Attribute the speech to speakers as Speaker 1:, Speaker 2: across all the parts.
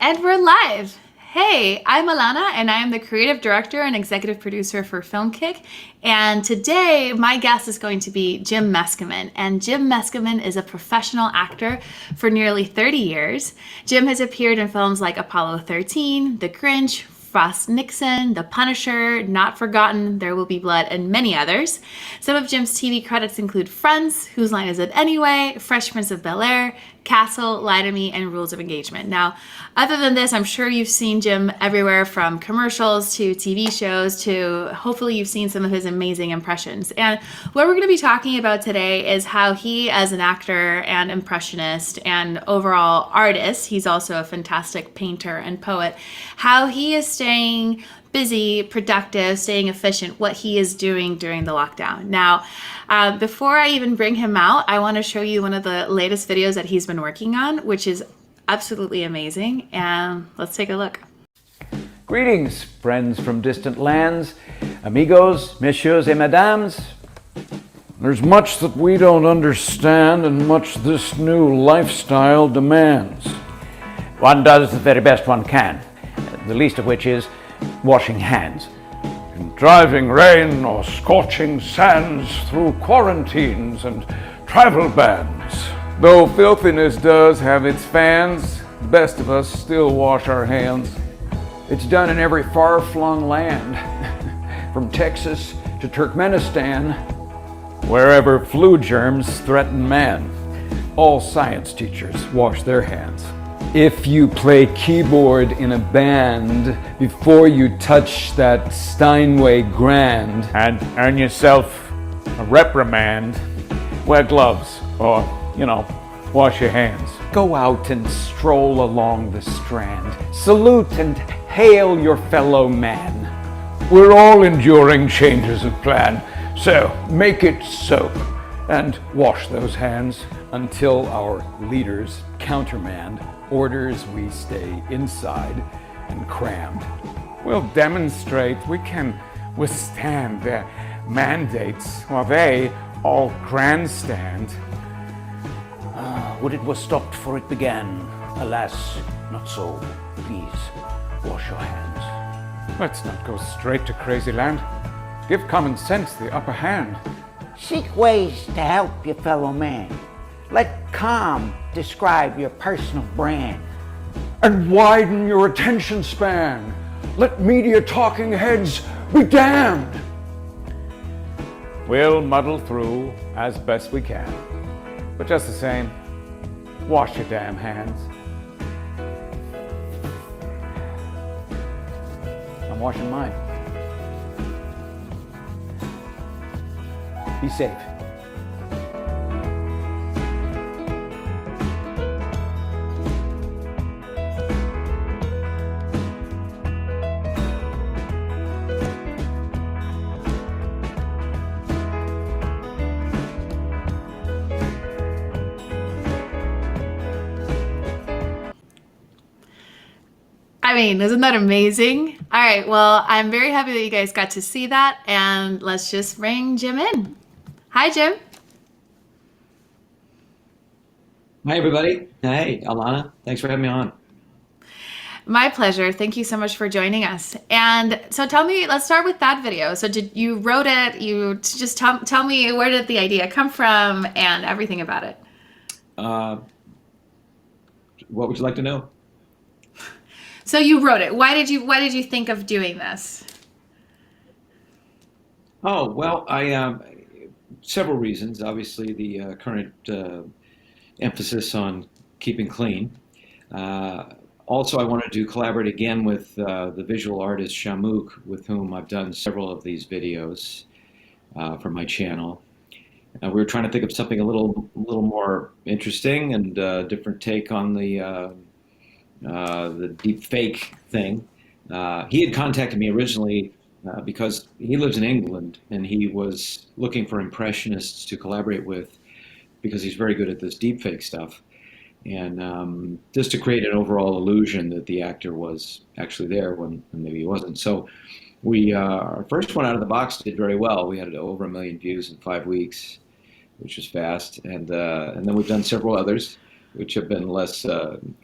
Speaker 1: And we're live. Hey, I'm Alana, and I am the creative director and executive producer for Filmkik. And today, my guest is going to be Jim Meskimen. And Jim Meskimen is a professional actor for nearly 30 years. Jim has appeared in films like Apollo 13, The Grinch, Frost Nixon, The Punisher, Not Forgotten, There Will Be Blood, and many others. Some of Jim's TV credits include Friends, Whose Line Is It Anyway, Fresh Prince of Bel-Air, Castle, Lie to Me, and Rules of Engagement. Now, other than this, I'm sure you've seen Jim everywhere from commercials to TV shows to hopefully you've seen some of his amazing impressions. And what we're going to be talking about today is how he, as an actor and impressionist and overall artist, he's also a fantastic painter and poet, how he is staying busy, productive, staying efficient, what he is doing during the lockdown. Now, before I even bring him out, I want to show you one of the latest videos that he's been working on, which is absolutely amazing. And let's take a look.
Speaker 2: Greetings, friends from distant lands, amigos, messieurs et madames. There's much that we don't understand and much this new lifestyle demands. One does the very best one can, the least of which is washing hands. In driving rain or scorching sands, through quarantines and travel bans. Though filthiness does have its fans, the best of us still wash our hands. It's done in every far-flung land, from Texas to Turkmenistan, wherever flu germs threaten man. All science teachers wash their hands. If you play keyboard in a band before you touch that Steinway grand and earn yourself a reprimand, wear gloves or, wash your hands. Go out and stroll along the strand. Salute and hail your fellow man. We're all enduring changes of plan, so make it so and wash those hands until our leaders countermand orders we stay inside and crammed. We'll demonstrate we can withstand their mandates while they all grandstand. Would it was stopped for it began? Alas, not so. Please, wash your hands. Let's not go straight to crazy land. Give common sense the upper hand.
Speaker 3: Seek ways to help your fellow man. Let calm describe your personal brand.
Speaker 2: And widen your attention span. Let media talking heads be damned. We'll muddle through as best we can. But just the same, wash your damn hands. I'm washing mine. Be safe.
Speaker 1: I mean, isn't that amazing? All right, well, I'm very happy that you guys got to see that, and let's just bring Jim in. Hi, Jim.
Speaker 4: Hi, everybody. Hey, Alana. Thanks for having me on.
Speaker 1: My pleasure. Thank you so much for joining us. And so tell me, let's start with that video. So you wrote it, you just tell me, where did the idea come from and everything about it?
Speaker 4: What would you like to know?
Speaker 1: So you wrote it. Why did you think of doing this?
Speaker 4: Oh, well, several reasons. Obviously, the current emphasis on keeping clean. Also, I wanted to collaborate again with the visual artist Shamouk, with whom I've done several of these videos for my channel. We were trying to think of something a little more interesting and different take on the deep fake thing. He had contacted me originally because he lives in England and he was looking for impressionists to collaborate with because he's very good at this deep fake stuff. And just to create an overall illusion that the actor was actually there when maybe he wasn't. So our first one out of the box did very well. We had over 1 million views in 5 weeks, which was fast. And then we've done several others. which have been less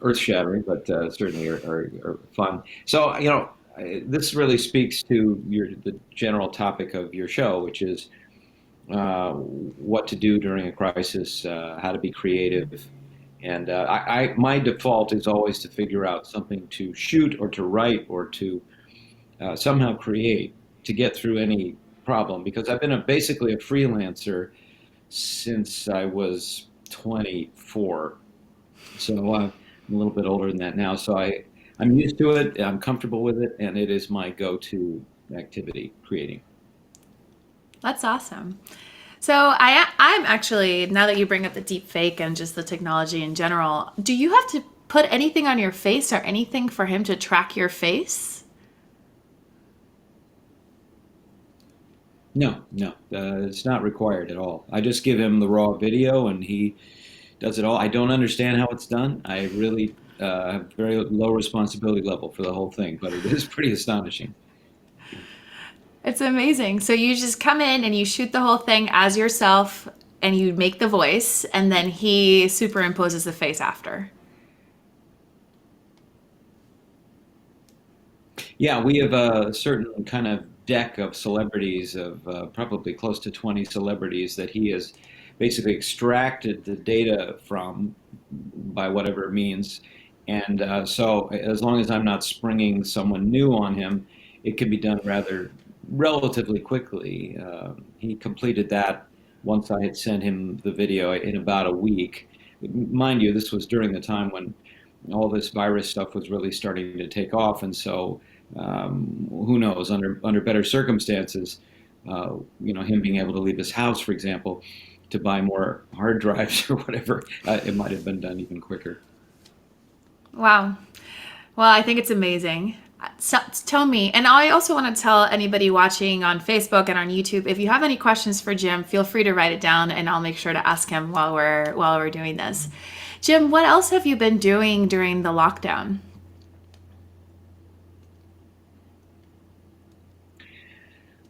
Speaker 4: earth-shattering, but certainly are fun. So, this really speaks to the general topic of your show, which is what to do during a crisis, how to be creative. And my default is always to figure out something to shoot or to write or to somehow create to get through any problem, because I've been basically a freelancer since I was 24. So I'm a little bit older than that now. So I'm used to it, I'm comfortable with it, and it is my go-to activity, creating.
Speaker 1: That's awesome. So I'm actually, now that you bring up the deep fake and just the technology in general, do you have to put anything on your face or anything for him to track your face?
Speaker 4: No, no, it's not required at all. I just give him the raw video and he does it all. I don't understand how it's done. I really have very low responsibility level for the whole thing, but it is pretty astonishing.
Speaker 1: It's amazing. So you just come in and you shoot the whole thing as yourself and you make the voice and then he superimposes the face after.
Speaker 4: Yeah, we have a certain kind of deck of celebrities, of probably close to 20 celebrities that he has basically extracted the data from by whatever means. And so as long as I'm not springing someone new on him, it can be done relatively quickly. He completed that once I had sent him the video in about a week. Mind you, this was during the time when all this virus stuff was really starting to take off, and so who knows, under better circumstances, him being able to leave his house, for example, to buy more hard drives or whatever, it might have been done even quicker.
Speaker 1: Wow. Well, I think it's amazing. So, tell me, and I also want to tell anybody watching on Facebook and on YouTube, if you have any questions for Jim, feel free to write it down and I'll make sure to ask him while we're doing this. Jim, what else have you been doing during the lockdown?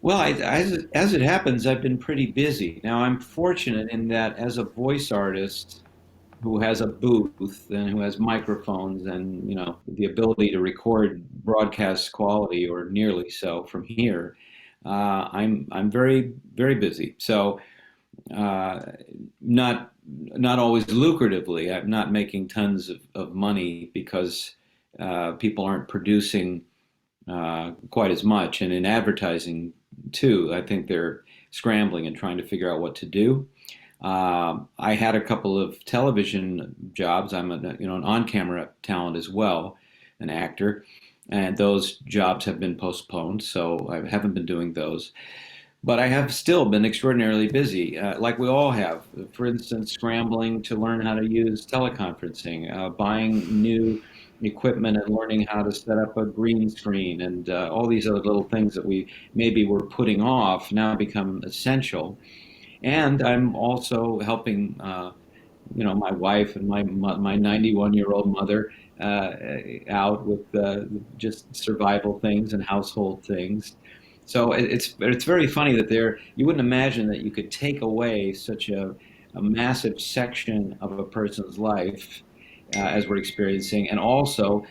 Speaker 4: Well, as it happens, I've been pretty busy. Now, I'm fortunate in that as a voice artist who has a booth and who has microphones and the ability to record broadcast quality or nearly so from here, I'm very, very busy. So not always lucratively. I'm not making tons of money because people aren't producing quite as much, and in advertising too, I think they're scrambling and trying to figure out what to do. I had a couple of television jobs. I'm an on-camera talent as well, an actor, and those jobs have been postponed, so I haven't been doing those. But I have still been extraordinarily busy, like we all have. For instance, scrambling to learn how to use teleconferencing, buying new equipment and learning how to set up a green screen, and all these other little things that we maybe were putting off now become essential. And I'm also helping, my wife and my 91-year-old mother out with just survival things and household things. So it's very funny that you wouldn't imagine that you could take away such a massive section of a person's life as we're experiencing, and also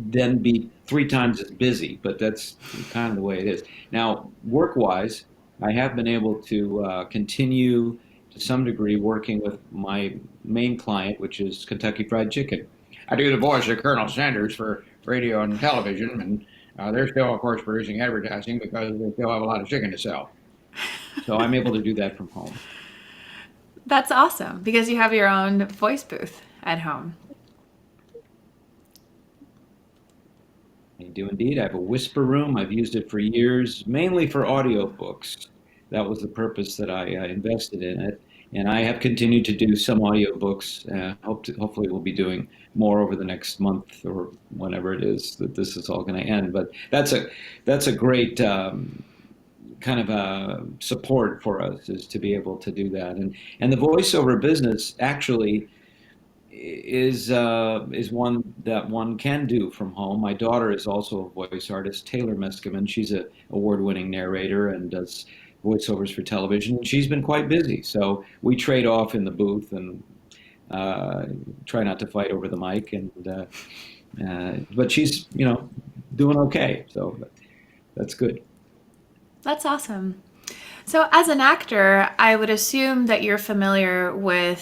Speaker 4: then be 3 times as busy. But that's kind of the way it is. Now, work-wise, I have been able to continue to some degree working with my main client, which is Kentucky Fried Chicken. I do the voice of Colonel Sanders for radio and television, and they're still, of course, producing advertising because they still have a lot of chicken to sell. So I'm able to do that from home.
Speaker 1: That's awesome, because you have your own voice booth at home.
Speaker 4: I do indeed. I have a whisper room. I've used it for years, mainly for audiobooks. That was the purpose that I invested in it. And I have continued to do some audiobooks. Hopefully we'll be doing more over the next month or whenever it is that this is all going to end. But that's a great kind of support for us, is to be able to do that. And the voiceover business actually is one that one can do from home. My daughter is also a voice artist, Taylor Meskimen. She's an award-winning narrator and does voiceovers for television. She's been quite busy, so we trade off in the booth, and try not to fight over the mic, and but she's doing okay, so that's good.
Speaker 1: That's awesome. So, as an actor, I would assume that you're familiar with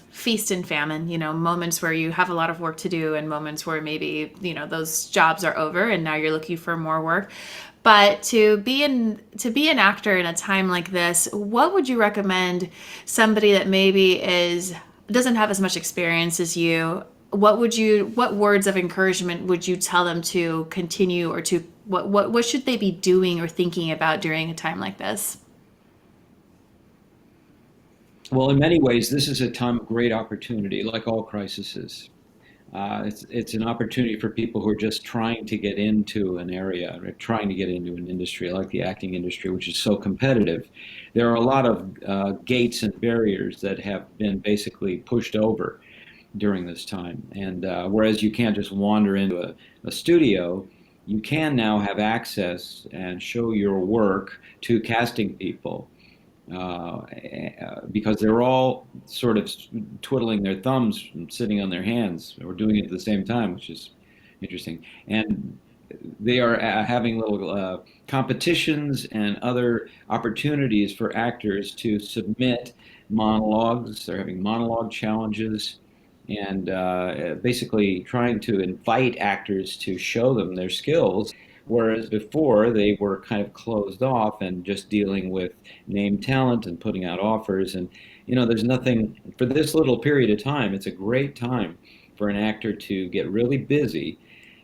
Speaker 1: feast and famine, moments where you have a lot of work to do and moments where maybe, those jobs are over and now you're looking for more work. But to be an actor in a time like this, what would you recommend somebody that maybe doesn't have as much experience as you? What words of encouragement would you tell them to continue, or to what should they be doing or thinking about during a time like this?
Speaker 4: Well, in many ways, this is a time of great opportunity, like all crises. It's an opportunity for people who are just trying to get into an area, or trying to get into an industry like the acting industry, which is so competitive. There are a lot of gates and barriers that have been basically pushed over during this time. And whereas you can't just wander into a studio, you can now have access and show your work to casting people, because they're all sort of twiddling their thumbs and sitting on their hands, or doing it at the same time, which is interesting. And they are having little competitions and other opportunities for actors to submit monologues. They're having monologue challenges, and basically trying to invite actors to show them their skills. Whereas before they were kind of closed off and just dealing with name talent and putting out offers. And, there's nothing for this little period of time. It's a great time for an actor to get really busy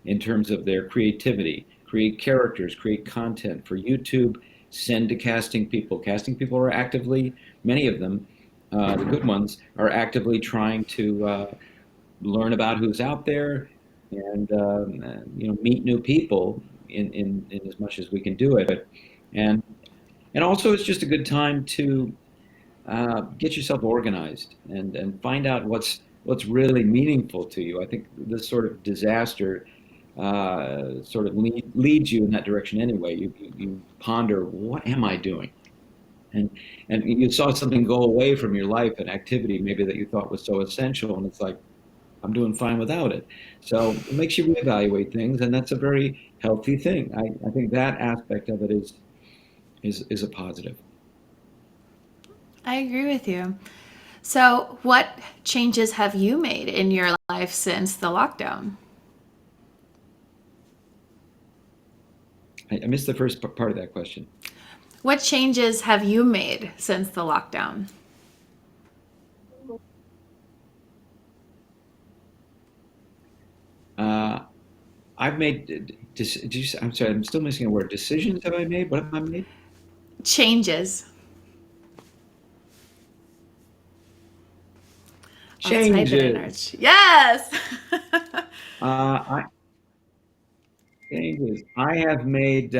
Speaker 4: in terms of their creativity, create characters, create content for YouTube, send to casting people. Casting people are actively, many of them, the good ones, are actively trying to learn about who's out there, and meet new people in as much as we can do it. And also, it's just a good time to get yourself organized and find out what's really meaningful to you. I think this sort of disaster sort of leads you in that direction anyway. You ponder, what am I doing? And you saw something go away from your life, an activity maybe that you thought was so essential, and it's like, I'm doing fine without it. So it makes you reevaluate things, and that's a very healthy thing. I think that aspect of it is a positive.
Speaker 1: I agree with you. So, what changes have you made in your life since the lockdown?
Speaker 4: I missed the first part of that question.
Speaker 1: What changes have you made since the lockdown?
Speaker 4: I've made. I'm sorry. I'm still missing a word. Decisions have I made? What have I made?
Speaker 1: Changes. I'll type it in our
Speaker 4: Changes.
Speaker 1: Yes.
Speaker 4: I changes. I have made.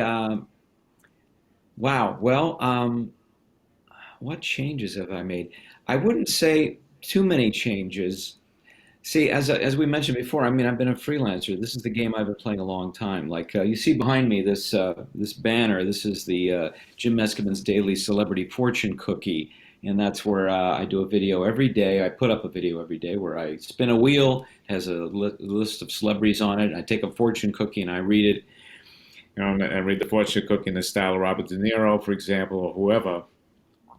Speaker 4: Wow. Well, what changes have I made? I wouldn't say too many changes. See, as we mentioned before, I mean, I've been a freelancer. This is the game I've been playing a long time. Like you see behind me, this banner. This is the Jim Meskimen's Daily Celebrity Fortune Cookie, and that's where I do a video every day. I put up a video every day where I spin a wheel, has a list of celebrities on it. I take a fortune cookie and I read it. And read the fortune cookie in the style of Robert De Niro, for example, or whoever,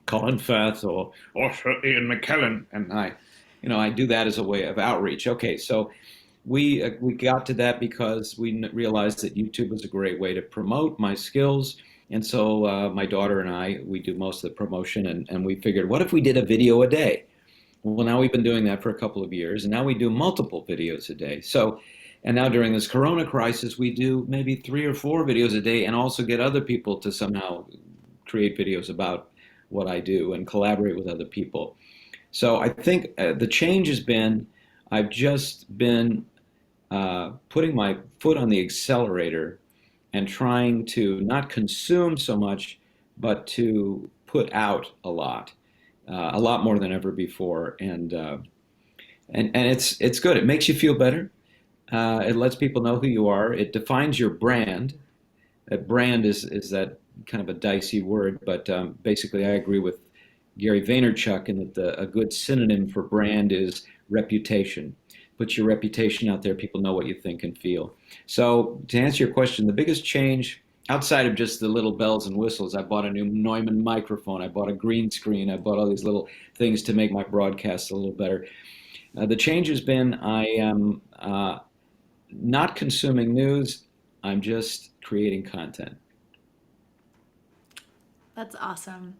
Speaker 4: Colin Firth, or Sir Ian McKellen, and I do that as a way of outreach. Okay, so we got to that because we realized that YouTube was a great way to promote my skills, and so my daughter and we do most of the promotion, and we figured, what if we did a video a day? Well, now we've been doing that for a couple of years, and now we do multiple videos a day. So, and now during this Corona crisis, we do maybe 3 or 4 videos a day, and also get other people to somehow create videos about what I do and collaborate with other people. So I think the change has been, I've just been putting my foot on the accelerator and trying to not consume so much, but to put out a lot more than ever before, and it's good. It makes you feel better. It lets people know who you are. It defines your brand. That brand is that kind of a dicey word, but basically, I agree with Gary Vaynerchuk, and that a good synonym for brand is reputation. Put your reputation out there, people know what you think and feel. So to answer your question, the biggest change outside of just the little bells and whistles, I bought a new Neumann microphone, I bought a green screen, I bought all these little things to make my broadcast a little better. The change has been I am not consuming news, I'm just creating content.
Speaker 1: That's awesome.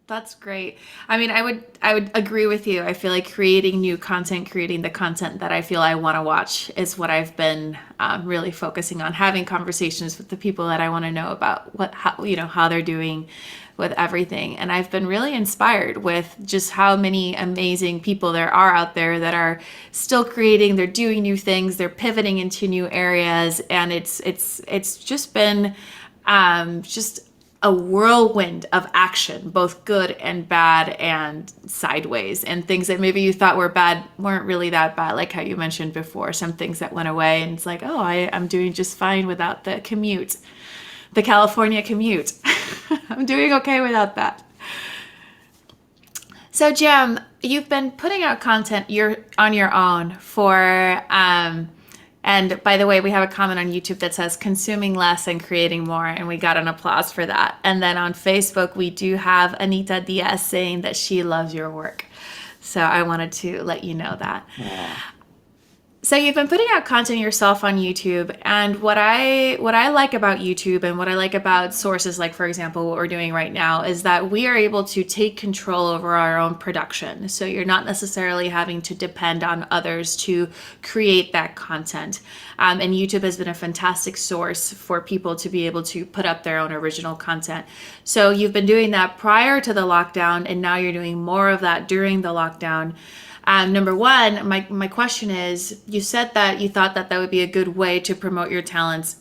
Speaker 1: That's great. I mean, I would agree with you. I feel like creating new content, creating the content that I feel I want to watch is what I've been really focusing on. Having conversations with the people that I want to know about how they're doing with everything. And I've been really inspired with just how many amazing people there are out there that are still creating. They're doing new things. They're pivoting into new areas, and it's just been just a whirlwind of action, both good and bad and sideways, and things that maybe you thought were bad weren't really that bad, like how you mentioned before, some things that went away, and it's like, oh, I'm doing just fine without the commute, the California commute. I'm doing okay without that. So Jim, you've been putting out content on your own for and by the way, we have a comment on YouTube that says consuming less and creating more, and we got an applause for that. And then on Facebook, we do have Anita Diaz saying that she loves your work. So I wanted to let you know that.
Speaker 4: Yeah.
Speaker 1: So you've been putting out content yourself on YouTube, and what I like about YouTube and what I like about sources like, for example, what we're doing right now is that we are able to take control over our own production. So you're not necessarily having to depend on others to create that content. And YouTube has been a fantastic source for people to be able to put up their own original content. So you've been doing that prior to the lockdown, and now you're doing more of that during the lockdown. Number one, my question is, you said that you thought that would be a good way to promote your talents.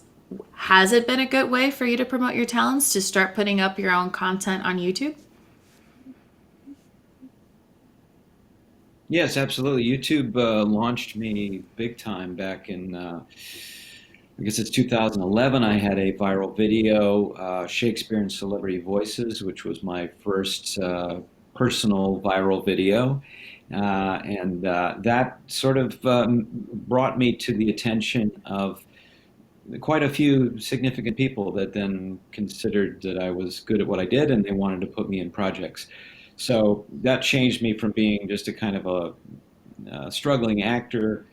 Speaker 1: Has it been a good way for you to promote your talents, to start putting up your own content on YouTube?
Speaker 4: Yes, absolutely. YouTube launched me big time back in, I guess it's 2011. I had a viral video, Shakespeare and Celebrity Voices, which was my first personal viral video. And that sort of brought me to the attention of quite a few significant people that then considered that I was good at what I did, and they wanted to put me in projects. So that changed me from being just a kind of a struggling actor,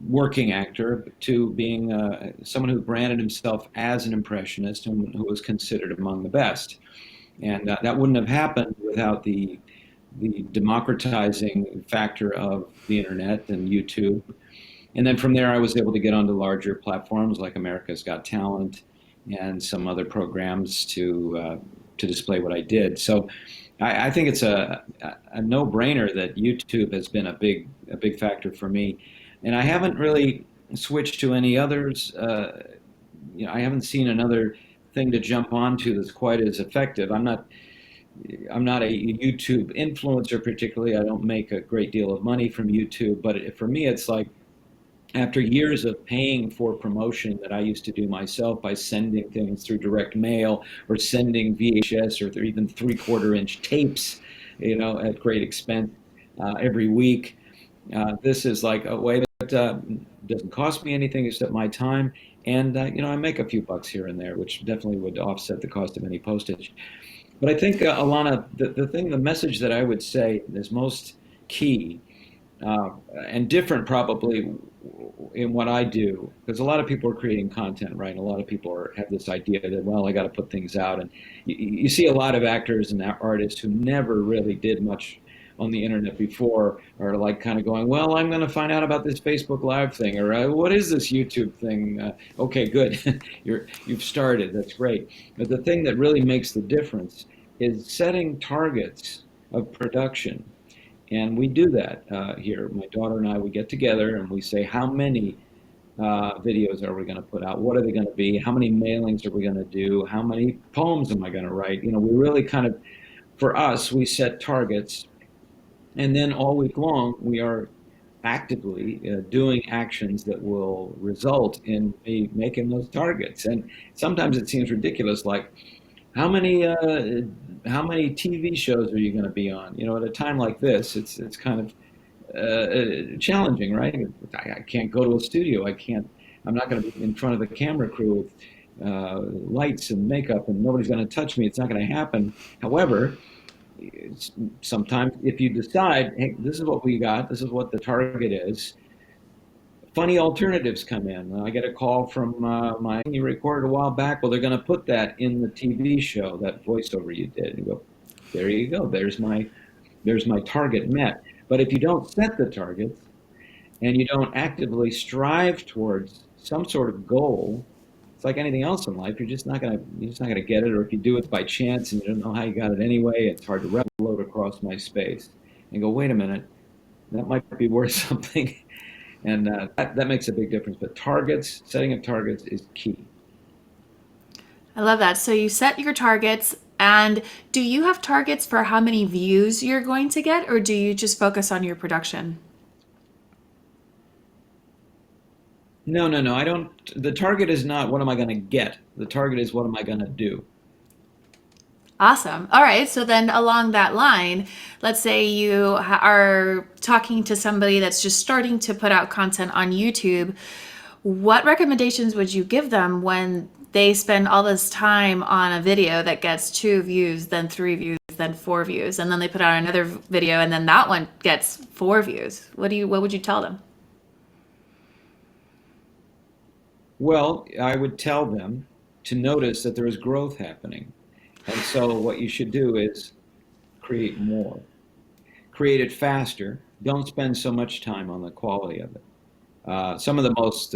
Speaker 4: working actor, to being someone who branded himself as an impressionist and who was considered among the best. And that wouldn't have happened without the democratizing factor of the internet and YouTube. And then from there, I was able to get onto larger platforms like America's Got Talent and some other programs to display what I did. So I think it's a no-brainer that YouTube has been a big factor for me. And I haven't really switched to any others. I haven't seen another thing to jump onto that's quite as effective. I'm not a YouTube influencer particularly. I don't make a great deal of money from YouTube, but for me, it's like after years of paying for promotion that I used to do myself by sending things through direct mail or sending VHS or even 3/4-inch tapes, at great expense every week. This is like a way that doesn't cost me anything except my time, and I make a few bucks here and there, which definitely would offset the cost of any postage. But I think, Alana, the message that I would say is most key and different probably in what I do, because a lot of people are creating content, right? And a lot of people have this idea that, well, I got to put things out. And you see a lot of actors and artists who never really did much on the internet before are like kind of going, well, I'm going to find out about this Facebook Live thing, or what is this YouTube thing? Okay, good. You've started. That's great. But the thing that really makes the difference is setting targets of production. And we do that here. My daughter and I, we get together and we say, how many videos are we going to put out? What are they going to be? How many mailings are we going to do? How many poems am I going to write? We really kind of, for us, we set targets. And then all week long, we are actively doing actions that will result in me making those targets. And sometimes it seems ridiculous, like, how many TV shows are you going to be on? You know, at a time like this, it's kind of challenging, right? I can't go to a studio. I can't. I'm not going to be in front of the camera crew with lights and makeup, and nobody's going to touch me. It's not going to happen. However, sometimes if you decide, hey, this is what we got. This is what the target is. Funny alternatives come in. I get a call from my you recorded a while back. Well, they're going to put that in the TV show, that voiceover you did. And you go, there you go. There's my target met. But if you don't set the targets and you don't actively strive towards some sort of goal, it's like anything else in life. You're just not gonna get it. Or if you do it by chance and you don't know how you got it anyway, it's hard to load across my space and go, wait a minute, that might be worth something. And that makes a big difference. But setting of targets is key.
Speaker 1: I love that. So you set your targets, and do you have targets for how many views you're going to get, or do you just focus on your production?
Speaker 4: No, no, no. I don't. The target is not what am I going to get. The target is what am I going to do.
Speaker 1: Awesome. All right. So then along that line, let's say you are talking to somebody that's just starting to put out content on YouTube. What recommendations would you give them when they spend all this time on a video that gets 2 views, then 3 views, then 4 views, and then they put out another video and then that one gets 4 views? What would you tell them?
Speaker 4: Well, I would tell them to notice that there is growth happening. And so what you should do is create more, create it faster. Don't spend so much time on the quality of it. Some of the most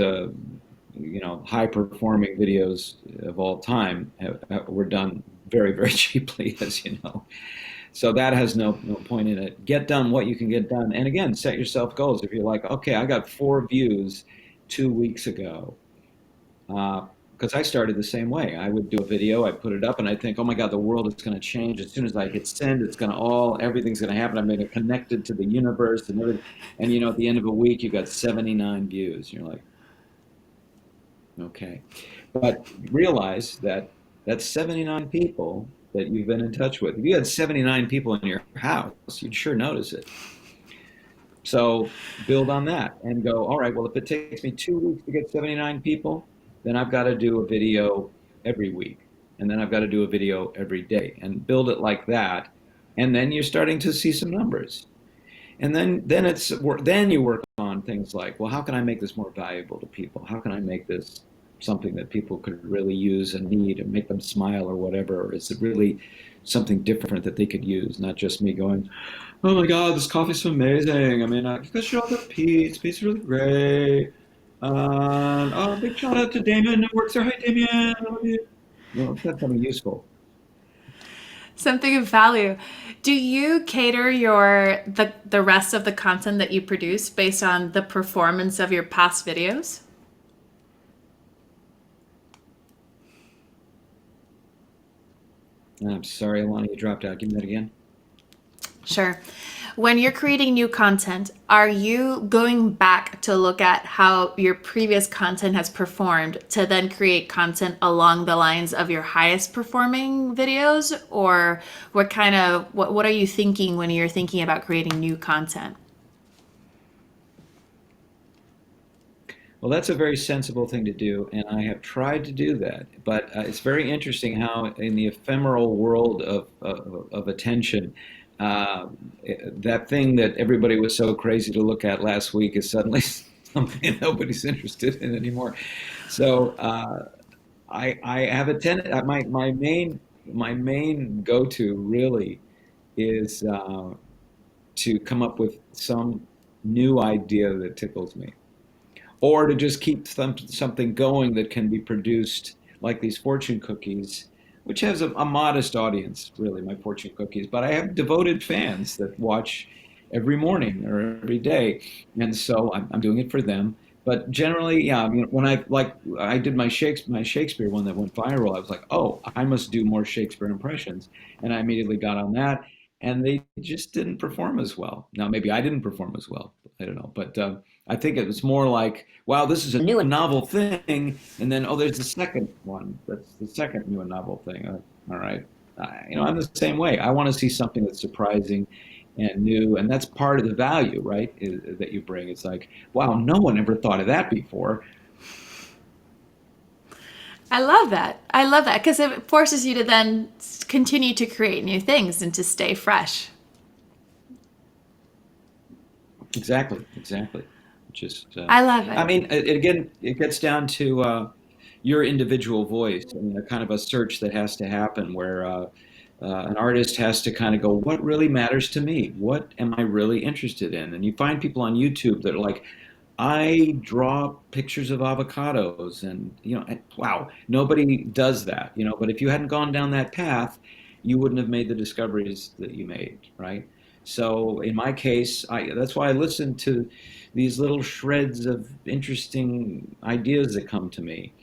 Speaker 4: high performing videos of all time were done very, very cheaply, as you know. So that has no point in it. Get done what you can get done. And again, set yourself goals. If you're like, okay, I got 4 views 2 weeks ago. Because I started the same way. I would do a video, I'd put it up, and I'd think, oh my God, the world is going to change. As soon as I hit send, everything's going to happen. I'm going to connect it to the universe and everything. And at the end of a week, you got 79 views. You're like, okay. But realize that that's 79 people that you've been in touch with. If you had 79 people in your house, you'd sure notice it. So build on that and go, all right, well, if it takes me 2 weeks to get 79 people, then I've got to do a video every week. And then I've got to do a video every day and build it like that. And then you're starting to see some numbers. And then you work on things like, well, how can I make this more valuable to people? How can I make this something that people could really use and need and make them smile or whatever? Or is it really something different that they could use? Not just me going, oh my God, this coffee's so amazing. I mean, you guys should all get Pete's. Pete's is really great. Big shout out to Damon who works there. Hi, Damien. I love you. It's not something useful.
Speaker 1: Something of value. Do you cater the rest of the content that you produce based on the performance of your past videos?
Speaker 4: I'm sorry, Alana, you dropped out. Give me that again.
Speaker 1: Sure. When you're creating new content, are you going back to look at how your previous content has performed to then create content along the lines of your highest performing videos? Or what are you thinking when you're thinking about creating new content?
Speaker 4: Well, that's a very sensible thing to do, and I have tried to do that. But it's very interesting how, in the ephemeral world of attention, that thing that everybody was so crazy to look at last week is suddenly something nobody's interested in anymore. So I have a tendency. My main go-to really is to come up with some new idea that tickles me, or to just keep something going that can be produced, like these fortune cookies, which has a modest audience, really, my fortune cookies. But I have devoted fans that watch every morning or every day, and so I'm doing it for them. But generally, yeah, when I did my Shakespeare one that went viral, I was like, oh, I must do more Shakespeare impressions, and I immediately got on that. and they just didn't perform as well. Now, maybe I didn't perform as well. I don't know, but I think it was more like, wow, this is a new and novel thing, and then, oh, there's the second one. That's the second new and novel thing. All right, I'm the same way. I want to see something that's surprising and new, and that's part of the value, right? That you bring. It's like, wow, no one ever thought of that before.
Speaker 1: I love that. I love that because it forces you to then continue to create new things and to stay fresh.
Speaker 4: Exactly. Just,
Speaker 1: I love
Speaker 4: I
Speaker 1: it.
Speaker 4: mean, again, it gets down to your individual voice. I mean, a kind of a search that has to happen where an artist has to kind of go, what really matters to me? What am I really interested in? And you find people on YouTube that are like, I draw pictures of avocados, and wow, nobody does that, But if you hadn't gone down that path, you wouldn't have made the discoveries that you made, right? So in my case, that's why I listen to these little shreds of interesting ideas that come to me.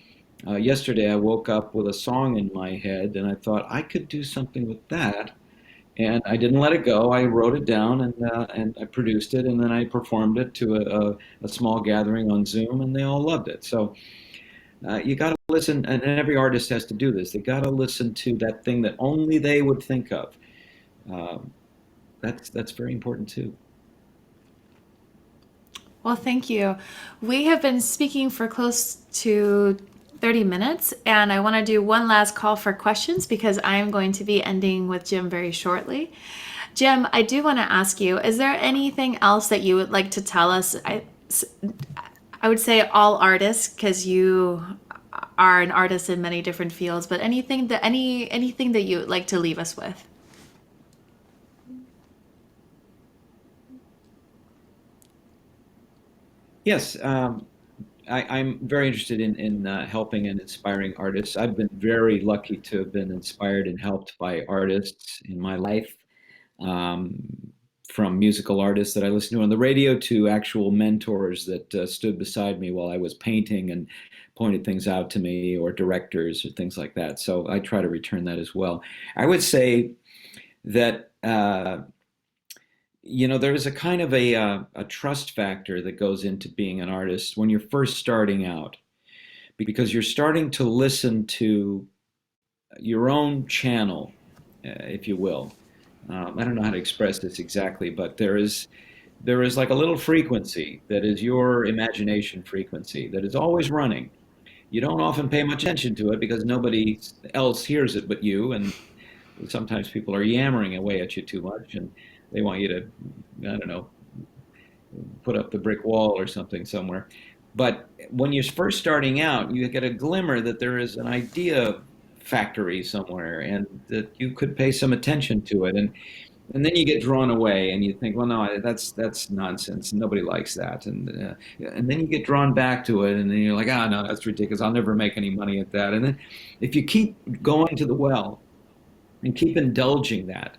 Speaker 4: Yesterday, I woke up with a song in my head, and I thought I could do something with that. And I didn't let it go. I wrote it down and I produced it, and then I performed it to a small gathering on Zoom, and they all loved it. So you got to listen, and every artist has to do this. They got to listen to that thing that only they would think of. Um, that's very important too.
Speaker 1: Well, thank you. We have been speaking for close to 30 minutes, and I want to do one last call for questions because I am going to be ending with Jim very shortly. Jim, I do want to ask you, is there anything else that you would like to tell us? I would say all artists, because you are an artist in many different fields, but anything that you would like to leave us with?
Speaker 4: Yes, I'm very interested in helping and inspiring artists. I've been very lucky to have been inspired and helped by artists in my life, um, from musical artists that I listened to on the radio to actual mentors that stood beside me while I was painting and pointed things out to me, or directors or things like that. So I try to return that as well. I would say that. There is a kind of a trust factor that goes into being an artist when you're first starting out, because you're starting to listen to your own channel, if you will. I don't know how to express this exactly, but there is like a little frequency that is your imagination frequency that is always running. You don't often pay much attention to it because nobody else hears it but you, and sometimes people are yammering away at you too much, and they want you to, I don't know, put up the brick wall or something somewhere. But when you're first starting out, you get a glimmer that there is an idea factory somewhere, and that you could pay some attention to it, and then you get drawn away, and you think, well, no, that's nonsense. Nobody likes that, and then you get drawn back to it, and then you're like, no, that's ridiculous. I'll never make any money at that. And then, if you keep going to the well and keep indulging that,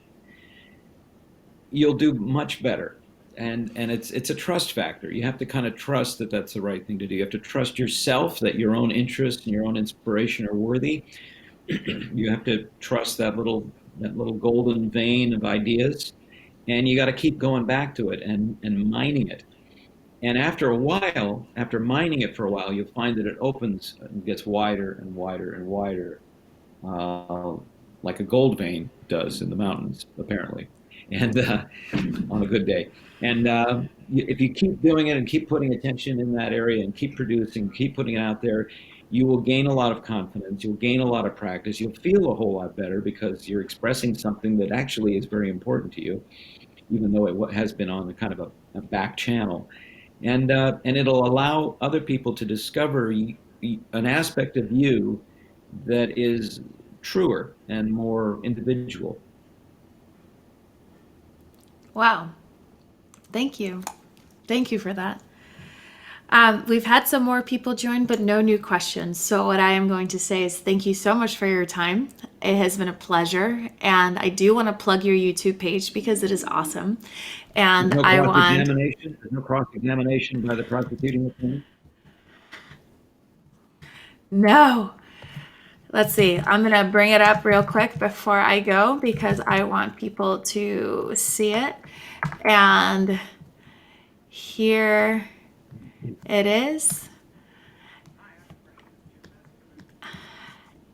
Speaker 4: you'll do much better. And it's a trust factor. You have to kind of trust that that's the right thing to do. You have to trust yourself that your own interest and your own inspiration are worthy. You have to trust that little golden vein of ideas, and you got to keep going back to it and mining it. And after a while, after mining it for a while, you'll find that it opens and gets wider and wider and wider, uh, like a gold vein does in the mountains, apparently, and on a good day. And if you keep doing it and keep putting attention in that area and keep producing, keep putting it out there, you will gain a lot of confidence. You'll gain a lot of practice. You'll feel a whole lot better because you're expressing something that actually is very important to you, even though it has been on the kind of a back channel. And it'll allow other people to discover an aspect of you that is truer and more individual.
Speaker 1: Wow. Thank you. Thank you for that. We've had some more people join, but no new questions. So what I am going to say is thank you so much for your time. It has been a pleasure. And I do want to plug your YouTube page because it is awesome. And
Speaker 4: There's no
Speaker 1: I
Speaker 4: cross
Speaker 1: want,
Speaker 4: examination. There's no cross examination by the prosecuting attorney.
Speaker 1: no, Let's see. I'm going to bring it up real quick before I go because I want people to see it. And here it is.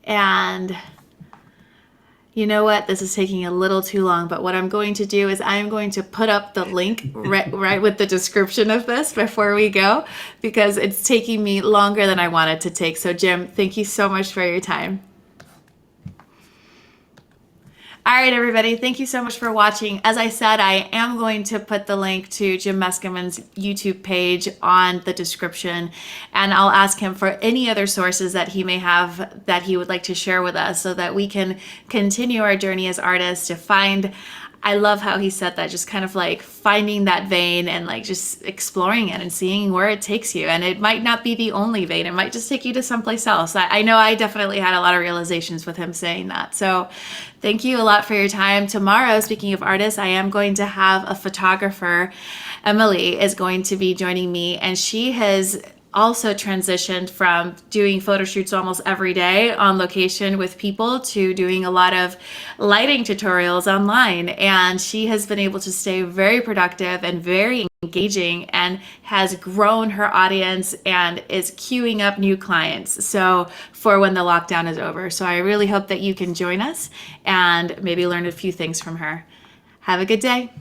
Speaker 1: And you know what? This is taking a little too long, but what I'm going to do is I'm going to put up the link right with the description of this before we go, because it's taking me longer than I wanted to take. So Jim, thank you so much for your time. All right, everybody, thank you so much for watching. As I said, I am going to put the link to Jim Meskimen's YouTube page on the description, and I'll ask him for any other sources that he may have that he would like to share with us so that we can continue our journey as artists to find. I love how he said that, just kind of like finding that vein and like just exploring it and seeing where it takes you. And it might not be the only vein. It might just take you to someplace else. I know I definitely had a lot of realizations with him saying that. So thank you a lot for your time. Tomorrow, speaking of artists, I am going to have a photographer. Emily is going to be joining me, and she has also transitioned from doing photo shoots almost every day on location with people to doing a lot of lighting tutorials online. And she has been able to stay very productive and very engaging and has grown her audience and is queuing up new clients so for when the lockdown is over. So I really hope that you can join us and maybe learn a few things from her. Have a good day.